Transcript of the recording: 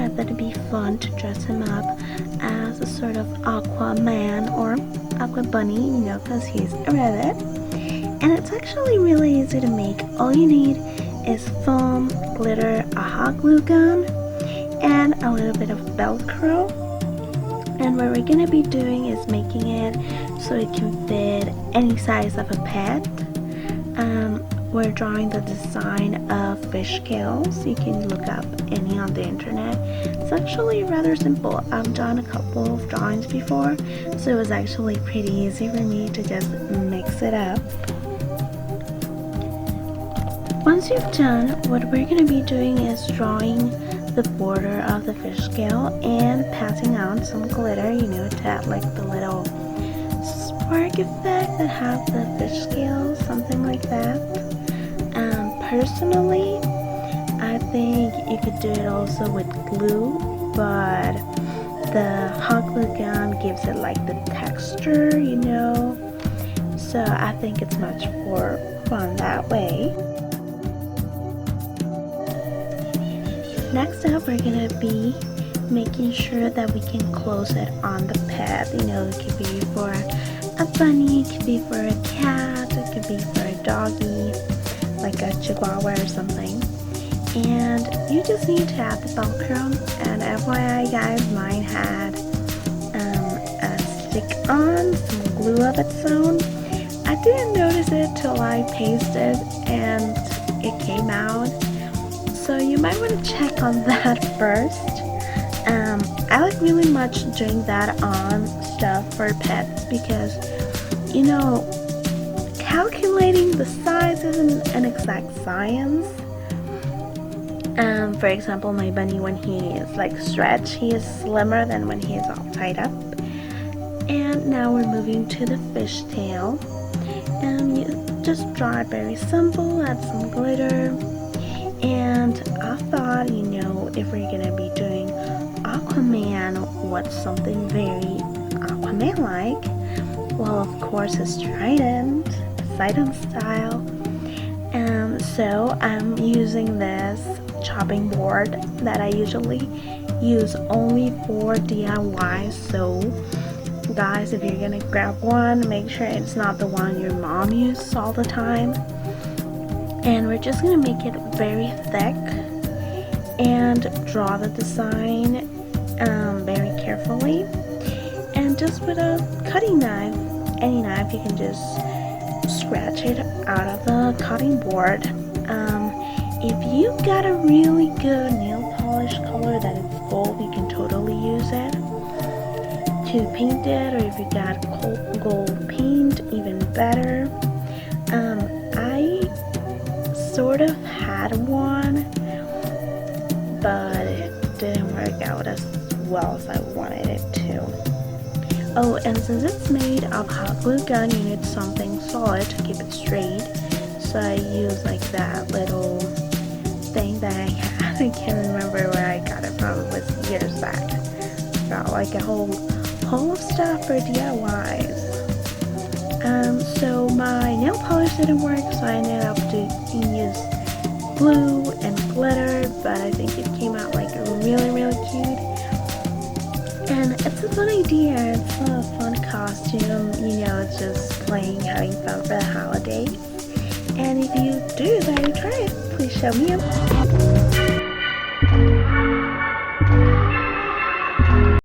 I thought it'd be fun to dress him up as a sort of Aquaman or Aqua Bunny, you know, because he's a rabbit. And it's actually really easy to make. All you need is foam, glitter, a hot glue gun, and a little bit of Velcro. And what we're gonna be doing is making it so it can fit any size of a pet. We're drawing the design of fish scales. You can look up any on the internet. It's actually rather simple. I've done a couple of drawings before, so it was actually pretty easy for me to just mix it up. Once you've done, what we're going to be doing is drawing the border of the fish scale and passing on some glitter, you know, to add like the little spark effect that have the fish scales, something like that. Personally, I think you could do it also with glue, but the hot glue gun gives it like the texture, you know, so I think it's much more fun that way. Next up, we're gonna be making sure that we can close it on the pet. You know, it could be for a bunny, it could be for a cat, it could be for a doggy, like a chihuahua or something. And you just need to add the Velcro. And FYI guys, mine had a stick on, some glue of its own. I didn't notice it till I pasted and it came out. So you might want to check on that first. I like really much doing that on stuff for pets because, you know, calculating the size isn't an exact science. For example, my bunny, when he is like stretched, he is slimmer than when he is all tied up. And now we're moving to the fish tail. And you just draw it very simple, add some glitter. And I thought, you know, if we're gonna be doing Aquaman, what's something very Aquaman-like? Well, of course, his trident, Poseidon style. So I'm using this chopping board that I usually use only for DIY. So guys, if you're gonna grab one, make sure it's not the one your mom uses all the time. And we're just gonna make it very thick and draw the design very carefully. And just with a cutting knife, any knife, you can just scratch it out of the cutting board. If you got a really good nail polish color that is gold, you can totally use it to paint it, or if you got gold paint, even better. I sort of had one, but it didn't work out as well as I wanted it to. Oh, and since it's made of hot glue gun, you need something solid to keep it straight. So I use like that little thing that I had. I can't remember where I got it from. It was years back. Got like a whole of stuff for DIYs. So my nail polish didn't work, so I ended up doing use glue and glitter, but I think it came out like really cute. And it's a fun idea, it's a fun costume, you know, it's just playing, having fun for the holidays. And if you do decide to try it, please show me up.